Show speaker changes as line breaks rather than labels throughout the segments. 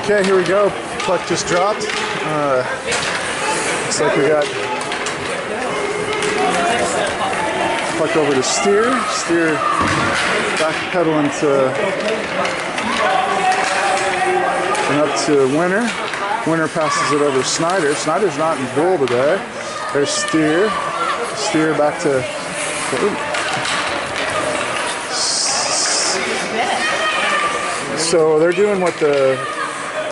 Okay, here we go. Puck just dropped. Looks like we got puck over to Steer. Steer backpedaling and up to Winter. Winter passes it over to Snyder. Snyder's not in goal today. There's Steer. Steer back to. So they're doing what the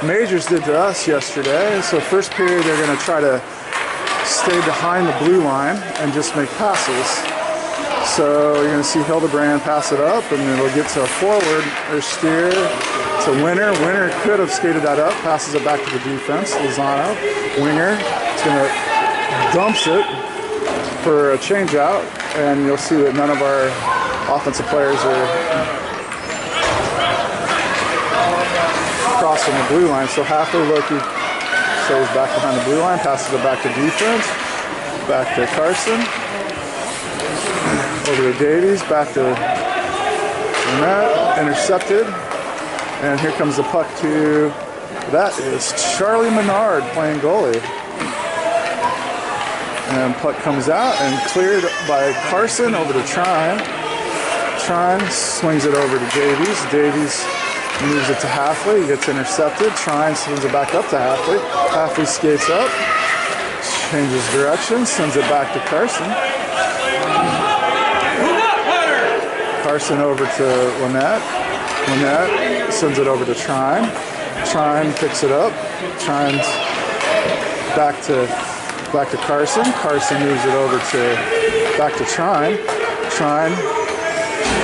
Majors did to us yesterday. So first period they're going to try to stay behind the blue line and just make passes. So you're going to see Hildebrand pass it up and it'll get to a forward. There's Steer to Winter. Winter could have skated that up, passes it back to the defense. Lozano, winger, is going to dumps it for a change out, and you'll see that none of our offensive players are crossing the blue line. So halfway Loki stays back behind the blue line, passes it back to defense, back to Carson, over to Davies, back to Net, intercepted, and here comes the puck to, that is Charlie Menard playing goalie. And puck comes out and cleared by Carson over to Trine. Trine swings it over to Davies. Davies moves it to Halfley, gets intercepted. Trine swings it back up to Halfley. Halfley skates up, changes direction, sends it back to Carson. Carson over to Lynette. Lynette sends it over to Trine. Trine picks it up. Trine's back to Carson. Carson moves it over to back to Trine. Trine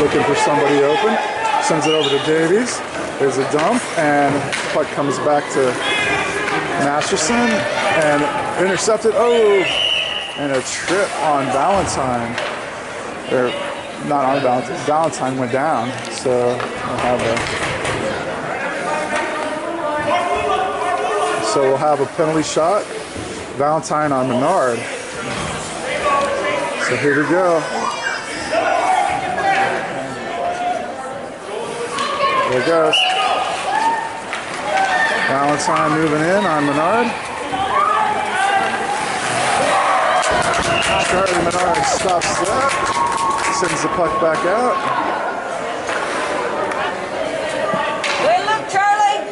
looking for somebody open. Sends it over to Davies. There's a dump and puck comes back to Masterson and intercepted. Oh, and a trip on Valentine. Or not on Valentine. Valentine went down. So we'll have a penalty shot. Valentine on Menard. So here we go. There it goes. Valentine moving in on Menard. Charlie Menard stops that. Sends the puck back out.
Wait, look, Charlie!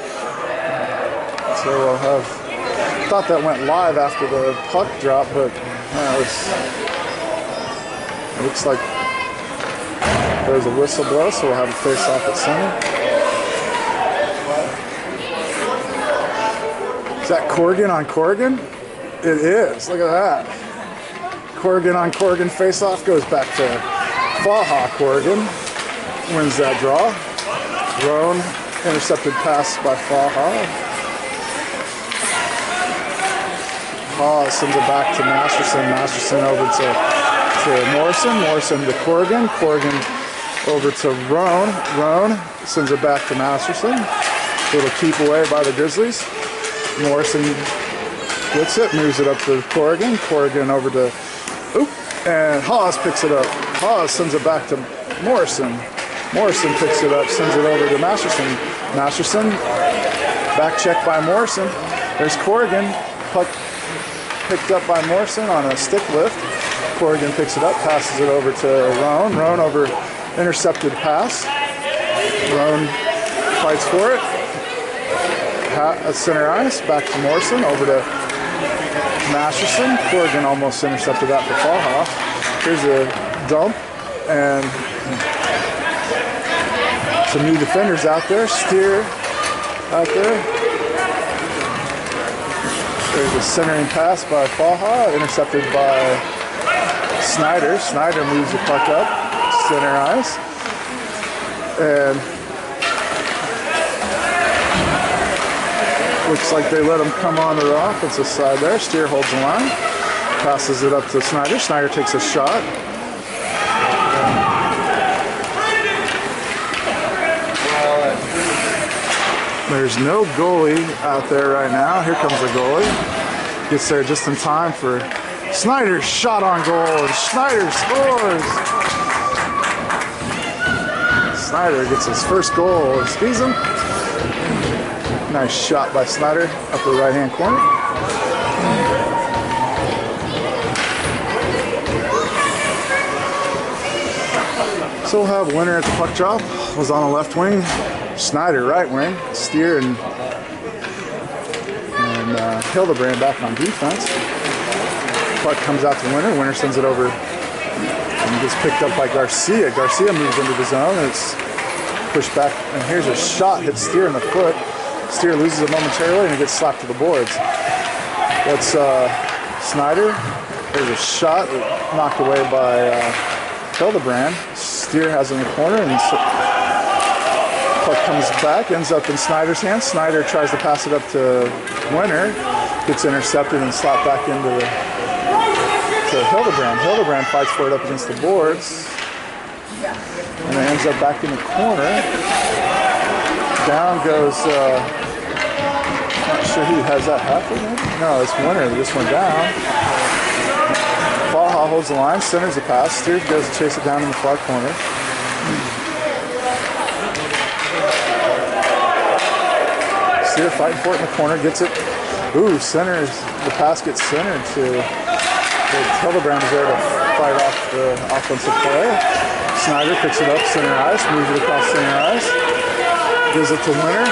So we'll have. Thought that went live after the puck drop, but it looks like there's a whistle blow, so we'll have a face-off at center. Is that Corrigan on Corrigan? It is. Look at that. Corrigan on Corrigan face-off goes back to FAHA. Corrigan wins that draw. Roan intercepted pass by FAHA. FAHA sends it back to Masterson. Masterson over to Morrison. Morrison to Corrigan. Corrigan over to Roan. Roan sends it back to Masterson. A little keep away by the Grizzlies. Morrison gets it, moves it up to Corrigan. Corrigan over to, and Haas picks it up. Haas sends it back to Morrison. Morrison picks it up, sends it over to Masterson. Masterson, back check by Morrison. There's Corrigan. Puck picked up by Morrison on a stick lift. Corrigan picks it up, passes it over to Roan. Roan over intercepted pass. Roan fights for it. Center ice, back to Morrison, over to Masterson. Corrigan almost intercepted that for FAHA. Here's a dump, and some new defenders out there. Steer out there. There's a centering pass by FAHA, intercepted by Snyder. Snyder moves the puck up, center ice, and looks like they let him come on the offensive side there. Steer holds the line, passes it up to Snyder. Snyder takes a shot. There's no goalie out there right now. Here comes the goalie. Gets there just in time for Snyder's shot on goal, and Snyder scores. Snyder gets his first goal of the season. Nice shot by Snyder, upper right-hand corner. So we'll have winner at the puck drop. Was on the left wing. Snyder right wing. Steer and Hildebrand back on defense. Puck comes out to winner. Winner sends it over and gets picked up by Garcia. Garcia moves into the zone. It's pushed back, and here's a shot. Hits Steer in the foot. Steer loses it momentarily, and it gets slapped to the boards. That's Snyder. There's a shot knocked away by Hildebrand. Steer has it in the corner, and puck comes back, ends up in Snyder's hands. Snyder tries to pass it up to Winner, gets intercepted and slapped back into Hildebrand. Hildebrand fights for it up against the boards, and it ends up back in the corner. Down goes, not sure who has that halfway. No, it's Winner that just went down. FAHA holds the line, centers the pass. Steer goes to chase it down in the far corner. Steer fighting for it in the corner, gets it. Ooh, centers. The pass gets centered to Hildebrand is there to fight off the offensive play. Snyder picks it up, center ice, moves it across center ice. Gives it to Winner.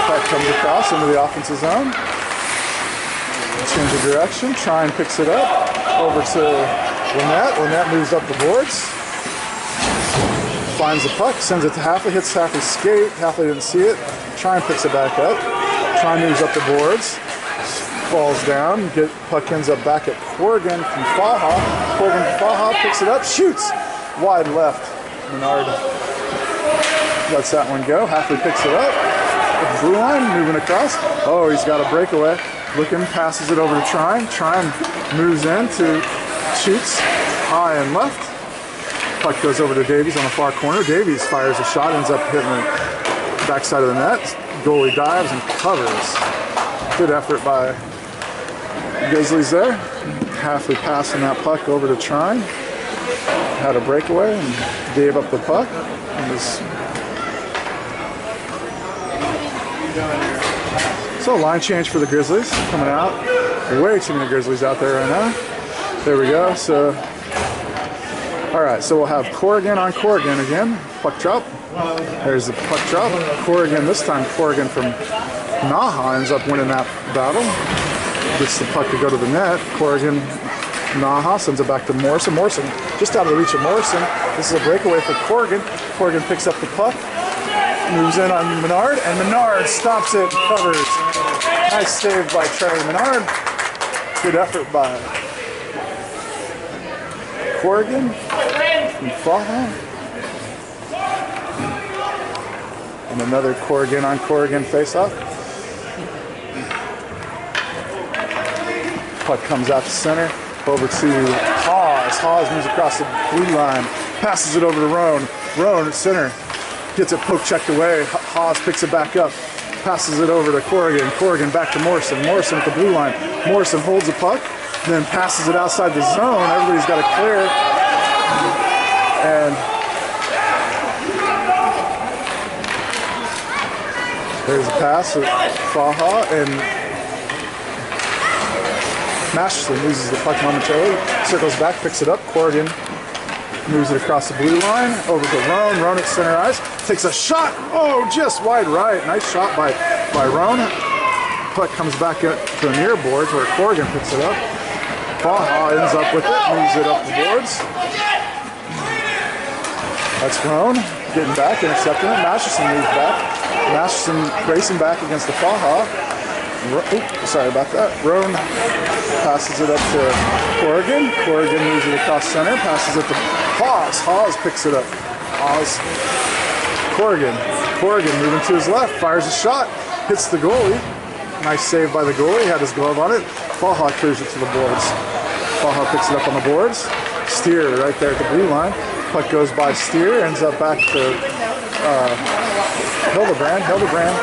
Puck comes across into the offensive zone. Change of direction. Trine picks it up. Over to Lynette. Lynette moves up the boards. Finds the puck, sends it to Halfley, hits Halfley's skate. Halfley didn't see it. Trine picks it back up. Trine moves up the boards. Falls down. Puck ends up back at Corrigan from FAHA. Corrigan from FAHA picks it up, shoots wide left. Menard lets that one go. Halfley picks it up. With the blue line, moving across. Oh, he's got a breakaway. Looking, passes it over to Trine. Trine moves in to shoots high and left. Puck goes over to Davies on the far corner. Davies fires a shot, ends up hitting the backside of the net. Goalie dives and covers. Good effort by Grizzlies there. Halfley passing that puck over to Trine. Had a breakaway and gave up the puck. So line change for the Grizzlies coming out. Way too many Grizzlies out there right now. There we go. So, all right. So we'll have Corrigan on Corrigan again. Puck drop. There's the puck drop. Corrigan this time. Corrigan from NAHA ends up winning that battle. Gets the puck to go to the net. Corrigan, NAHA sends it back to Morrison. Morrison just out of the reach of Morrison. This is a breakaway for Corrigan. Corrigan picks up the puck. Moves in on Menard, and Menard stops it, covers. Nice save by Charlie Menard. Good effort by Corrigan from FAHA. And another Corrigan on Corrigan face-off. Puck comes out to center, over to Hawes. Hawes moves across the blue line, passes it over to Roan. Roan at center. Gets it poke checked away. Hawes picks it back up. Passes it over to Corrigan. Corrigan back to Morrison. Morrison at the blue line. Morrison holds the puck, then passes it outside the zone. Everybody's got to clear. And there's a pass at FAHA, and Masterson loses the puck momentarily. Circles back, picks it up. Corrigan moves it across the blue line, over to Roan. Roan at center ice, takes a shot. Oh, just wide right. Nice shot by Roan. Puck comes back up to the near boards where Corrigan picks it up. FAHA ends up with it, moves it up the boards. That's Roan getting back, intercepting it. Masterson moves back. Masterson racing back against the FAHA. Sorry about that. Roan passes it up to Corrigan. Corrigan moves it across center, passes it to Hawes. Hawes picks it up. Hawes. Corrigan. Corrigan moving to his left, fires a shot, hits the goalie. Nice save by the goalie, had his glove on it. FAHA clears it to the boards. FAHA picks it up on the boards. Steer right there at the blue line. Puck goes by Steer, ends up back to Hildebrand. Hildebrand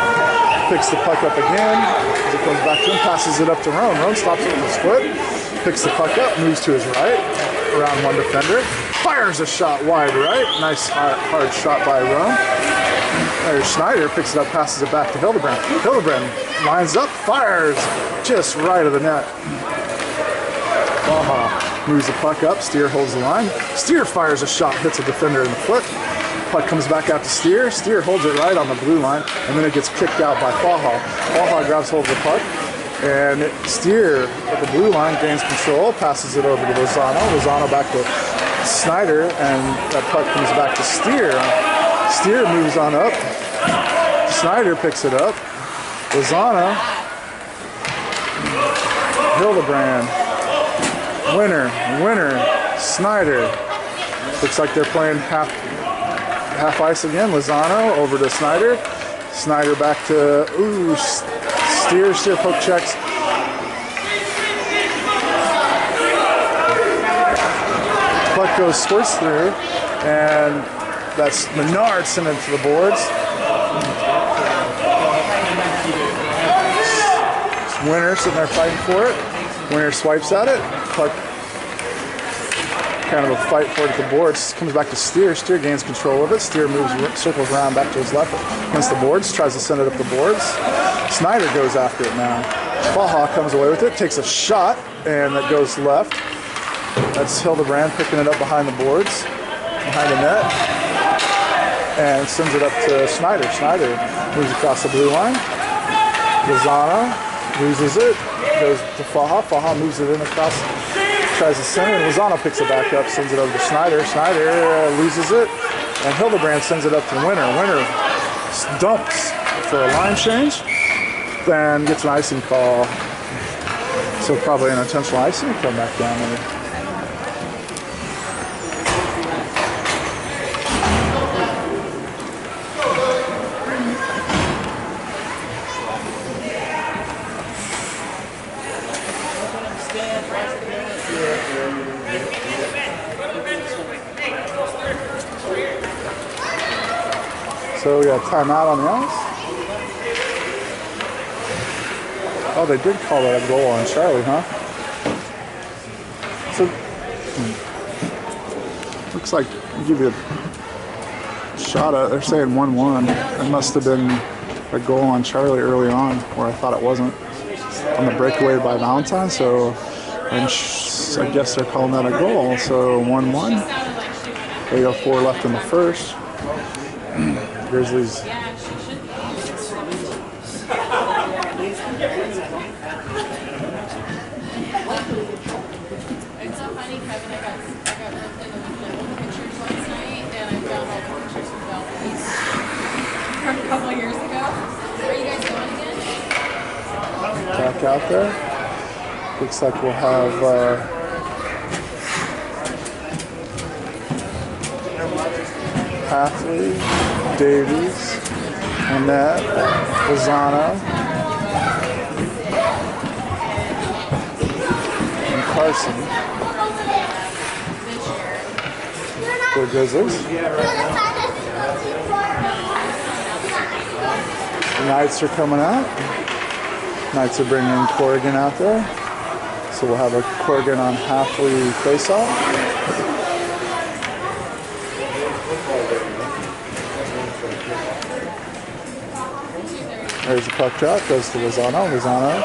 picks the puck up again. As it comes back to him, passes it up to Roan. Roan stops it with his foot, picks the puck up, moves to his right, around one defender. fires a shot wide right. Nice hard shot by Rome. There's Schneider, picks it up, passes it back to Hildebrand. Hildebrand lines up, fires just right of the net. FAHA moves the puck up, Steer holds the line. Steer fires a shot, hits a defender in the foot. Puck comes back out to Steer. Steer holds it right on the blue line, and then it gets kicked out by FAHA. FAHA grabs hold of the puck, and Steer at the blue line gains control, passes it over to Lozano. Lozano back to Schneider, and that puck comes back to Steer. Steer moves on up. Schneider picks it up. Lozano. Hildebrand. Winner. Schneider. Looks like they're playing half ice again. Lozano over to Schneider. Schneider back to Steer. Steer poke checks. Puck goes squirts through, and that's Menard sending it to the boards. Winner sitting there fighting for it. Winner swipes at it. Puck, kind of a fight for it at the boards. Comes back to Steer. Steer gains control of it. Steer moves, circles around back to his left against the boards. Tries to send it up the boards. Snyder goes after it now. FAHA comes away with it. Takes a shot, and that goes left. That's Hildebrand picking it up behind the boards, behind the net, and sends it up to Schneider. Schneider moves across the blue line. Lozano loses it, goes to FAHA. FAHA moves it in across, tries to send it, and Lozano picks it back up, sends it over to Schneider. Schneider loses it, and Hildebrand sends it up to Winner. Winner dumps for a line change, then gets an icing call. So probably an intentional icing, come back down there. So we got timeout on the ice. Oh, they did call that a goal on Charlie, huh? So, looks like I'll give you a shot at, they're saying 1-1. It must have been a goal on Charlie early on, where I thought it wasn't, on the breakaway by Valentine. So I guess they're calling that a goal. So 1-1. They got 4 left in the first. Grizzlies.
It's so funny, Kevin. I got roped into looking at old pictures last night, and I found all the pictures from Belgium from a couple years ago. Are you guys going again?
Back out there. Looks like we'll have Halfley, Davies, Annette, Lozano, and Carson. For the Grizzlies. The Knights are coming out. Knights are bringing Corrigan out there. So we'll have a Corrigan on Halfley face-off. There's the puck drop, goes to Lozano. Lozano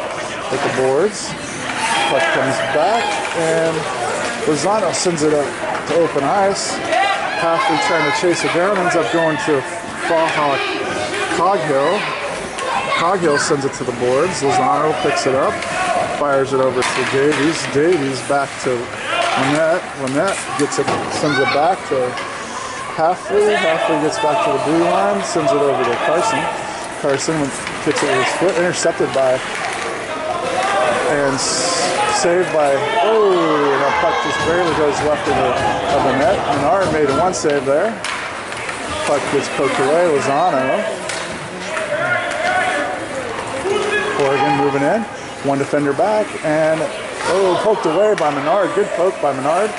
with the boards. Puck comes back, and Lozano sends it up to open ice. Halfley trying to chase it down, ends up going to FAHA Coghill. Coghill sends it to the boards. Lozano picks it up, fires it over to Davies. Davies back to Lynette. Lynette sends it back to Halfley. Halfley gets back to the blue line, sends it over to Carson. Carson gets it with his foot, intercepted by and saved by, and that puck just barely goes left of the net. Menard made one save there. Puck gets poked away. Lozano. Corrigan moving in. One defender back, and poked away by Menard. Good poke by Menard.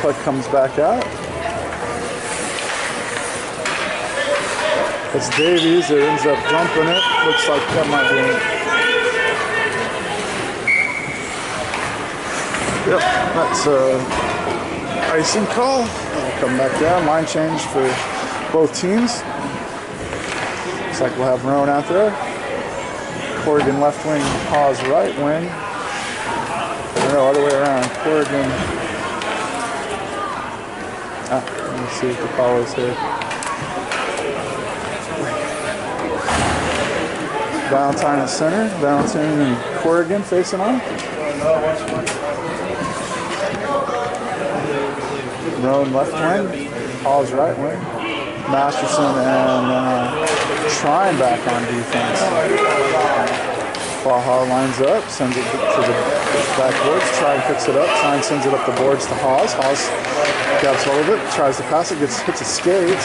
Puck comes back out. It's Davies that ends up dumping it. Looks like that might be it. Yep, that's icing call. We'll come back down. Line change for both teams. Looks like we'll have Roan out there. Corrigan left wing, Pause right wing. No, other way around. Corrigan. Let me see what the call is here. Valentine at center. Valentine and Corrigan facing on. Roan left wing. Pause right wing. Masterson and Trine back on defense. FAHA lines up, sends it to the backboards. Trine picks it up. Trine sends it up the boards to Haas. Haas grabs hold of it, tries to pass it, hits a skate.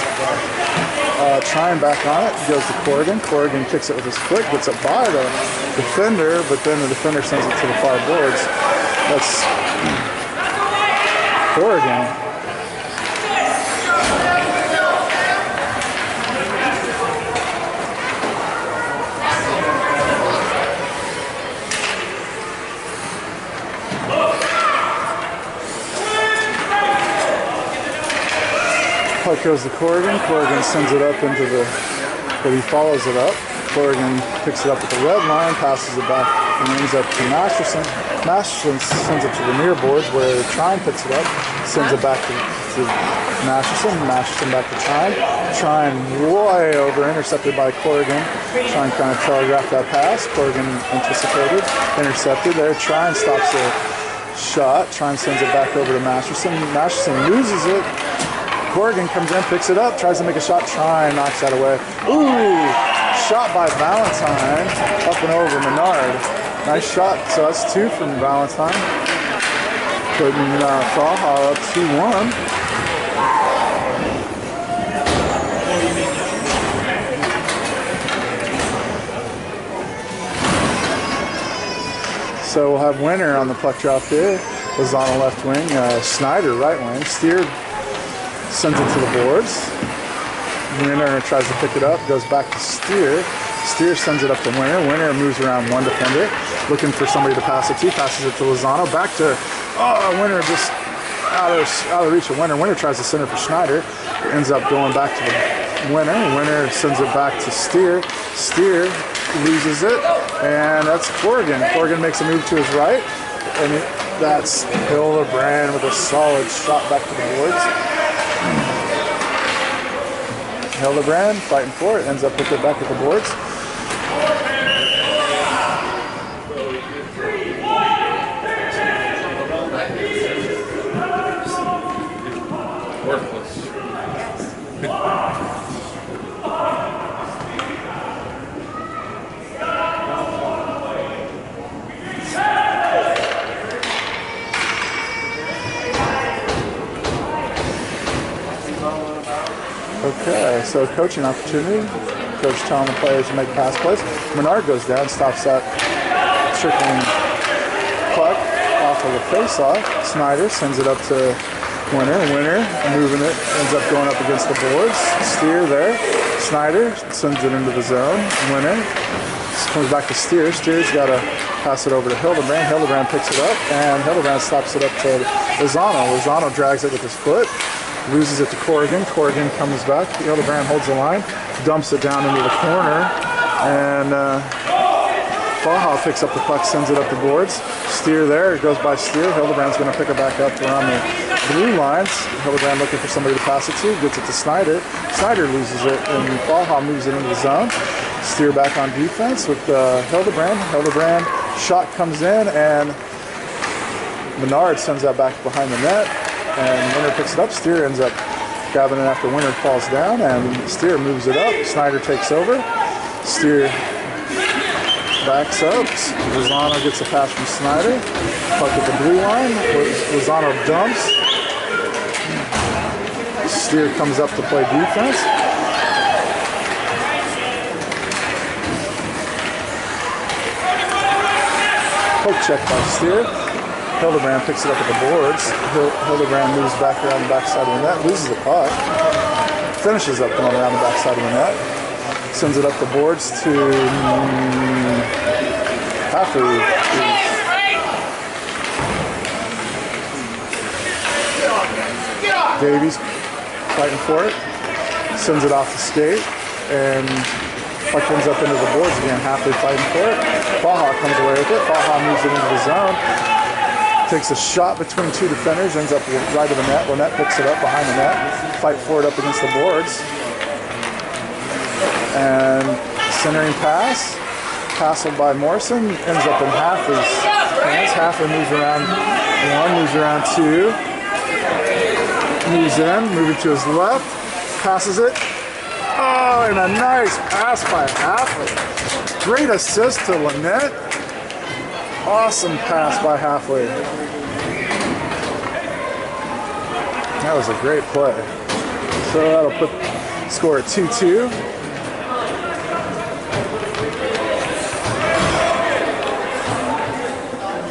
Trine back on it, goes to Corrigan. Corrigan kicks it with his foot, gets it by the defender, but then the defender sends it to the far boards. That's Corrigan. Puck goes to Corrigan. Corrigan sends it up into the, but he follows it up. Corrigan picks it up at the red line, passes it back, and ends up to Masterson. Masterson sends it to the near boards where Trine picks it up, sends it back to Masterson. Masterson back to Trine. Trine way over, intercepted by Corrigan. Trine kind of telegraphed that pass. Corrigan anticipated, intercepted there. Trine stops the shot. Trine sends it back over to Masterson. Masterson loses it. Corrigan comes in, picks it up, tries to make a shot. Trine knocks that away. Ooh, shot by Valentine, up and over Menard. Nice shot. So that's 2 from Valentine. Putting FAHA up 2-1. So we'll have Winner on the puck drop here. Lozano left wing, Snyder right wing. Steer sends it to the boards. Winner tries to pick it up, goes back to Steer. Steer sends it up to Winner. Winner moves around one defender, looking for somebody to pass it to. Passes it to Lozano. Back to Winner, just out of reach of Winner. Winner tries to center for Schneider. Ends up going back to the Winner. Winner sends it back to Steer. Steer loses it, and that's Corrigan. Corrigan makes a move to his right, and that's Hildebrand with a solid shot back to the boards. Hildebrand fighting for it, ends up with it back at the boards. Okay, so coaching opportunity. Coach telling the players to make pass plays. Menard goes down, stops that trickling puck off of the face-off. Snyder sends it up to Winner. Winner moving it, ends up going up against the boards. Steer there. Snyder sends it into the zone. Winner comes back to Steer. Steer's got to pass it over to Hildebrand. Hildebrand picks it up, and Hildebrand stops it up to Lozano. Lozano drags it with his foot. Loses it to Corrigan. Corrigan comes back. Hildebrand holds the line, dumps it down into the corner, and FAHA picks up the puck, sends it up the boards. Steer there. It goes by Steer. Hildebrand's going to pick it back up around the blue lines. Hildebrand looking for somebody to pass it to. Gets it to Snyder. Snyder loses it, and FAHA moves it into the zone. Steer back on defense with Hildebrand. Hildebrand shot comes in, and Menard sends that back behind the net. And Winner picks it up. Steer ends up grabbing it after Winner falls down, and Steer moves it up. Snyder takes over. Steer backs up. Lozano gets a pass from Snyder. Puck at the blue line. Lozano dumps. Steer comes up to play defense. Poke check by Steer. Hildebrand picks it up at the boards. Hildebrand moves back around the backside of the net, loses the puck, finishes up going around the backside of the net, sends it up the boards to Hafford. Davies fighting for it. Sends it off the skate. And puck comes up into the boards again. Halfley fighting for it. FAHA comes away with it. FAHA moves it into the zone. Takes a shot between two defenders. Ends up right of the net. Lynette picks it up behind the net. Fight for it up against the boards. And centering pass. Passed by Morrison. Ends up in Halfley's hands. Halfley moves around one. Moves around two. Moves in. Moving to his left. Passes it. Oh, and a nice pass by Halfley. Great assist to Lynette. Awesome pass by Halfley. That was a great play. So that'll put score at 2-2.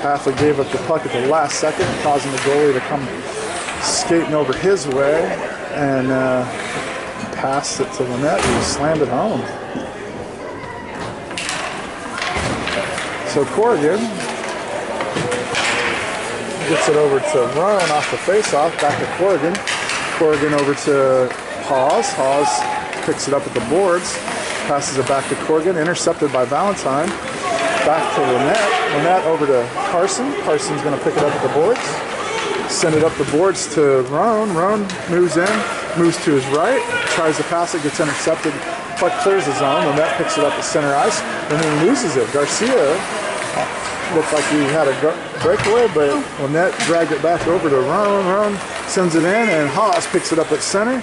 Halfley gave up the puck at the last second, causing the goalie to come skating over his way and passed it to Lynette, who slammed it home. So Corrigan gets it over to Roan off the face-off, back to Corrigan. Corrigan over to Hawes. Hawes picks it up at the boards, passes it back to Corrigan, intercepted by Valentine. Back to Lynette. Lynette over to Carson. Carson's going to pick it up at the boards. Send it up the boards to Roan. Roan moves in, moves to his right, tries to pass it, gets intercepted. Puck clears the zone. Lynette picks it up at center ice, and then loses it. Garcia looked like he had a breakaway, but Lynette dragged it back over to Roan. Roan sends it in, and Haas picks it up at center.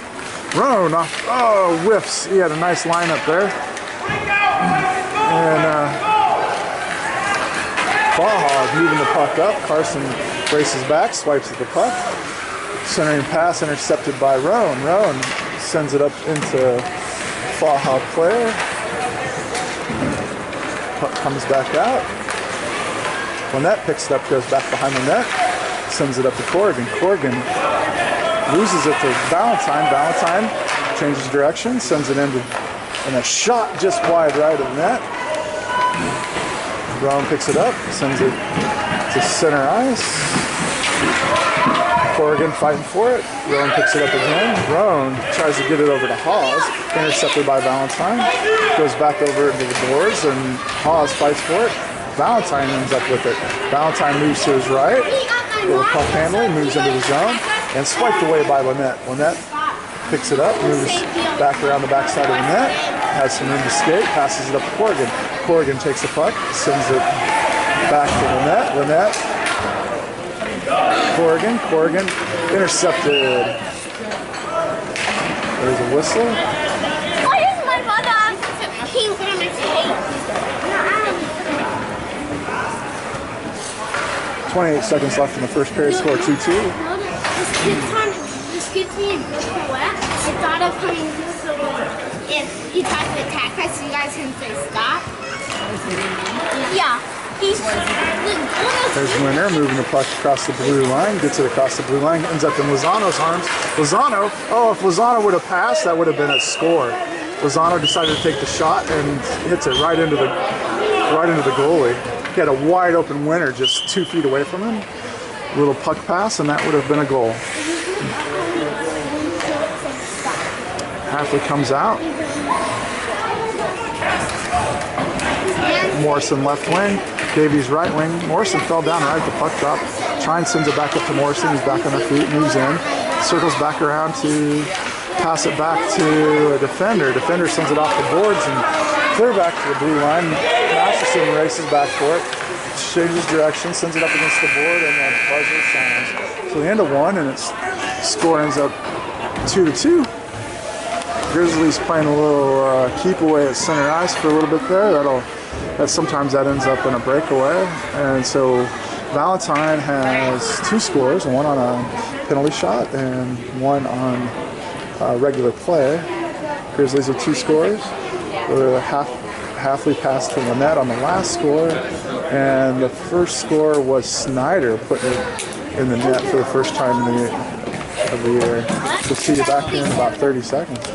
Roan off, oh, whiffs. He had a nice lineup there. And FAHA is moving the puck up. Carson braces back, swipes at the puck. Centering pass intercepted by Roan. Roan sends it up into FAHA player. Puck comes back out. Lynette picks it up, goes back behind the net, sends it up to Corrigan. Corrigan loses it to Valentine. Valentine changes direction, sends it into, and a shot just wide right of the net. Roan picks it up, sends it to center ice. Corrigan fighting for it. Roan picks it up again. Roan tries to get it over to Hawes, intercepted by Valentine. Goes back over into the boards, and Hawes fights for it. Valentine ends up with it. Valentine moves to his right. Little puck handling, moves into the zone, and swiped away by Lynette. Lynette picks it up, moves back around the backside of the net, has some room to skate, passes it up to Corrigan. Corrigan takes the puck, sends it back to Lynette. Lynette, Corrigan, Corrigan, intercepted. There's a whistle.
Why is my brother pink on my face?
28 seconds left in the first period, score 2-2.
This kid's being wet. I thought of coming this way. If he tries to attack us, you guys can say stop. Yeah.
There's Winner moving the puck across the blue line, gets it across the blue line, ends up in Lozano's arms. Lozano, oh, if Lozano would have passed, that would have been a score. Lozano decided to take the shot and hits it right into the goalie. He had a wide open Winner just 2 feet away from him. A little puck pass, and that would have been a goal. Halfley comes out. Morrison left wing. Davies right wing. Morrison fell down right at the puck drop. Trine sends it back up to Morrison. He's back on their feet, moves in, circles back around to pass it back to a defender. Defender sends it off the boards and clear back to the blue line. Masterson races back for it, changes direction, sends it up against the board, and then buzzer sounds. So the end of one, and its score ends up 2-2. Grizzlies playing a little keep away at center ice for a little bit there. Sometimes that ends up in a breakaway, and so Valentine has 2 scores, one on a penalty shot and one on regular play. Grizzlies have 2 scores. Halfley passed to Lynette on the last score, and the first score was Snyder putting it in the net for the first time of the year. We'll see you back here in about 30 seconds.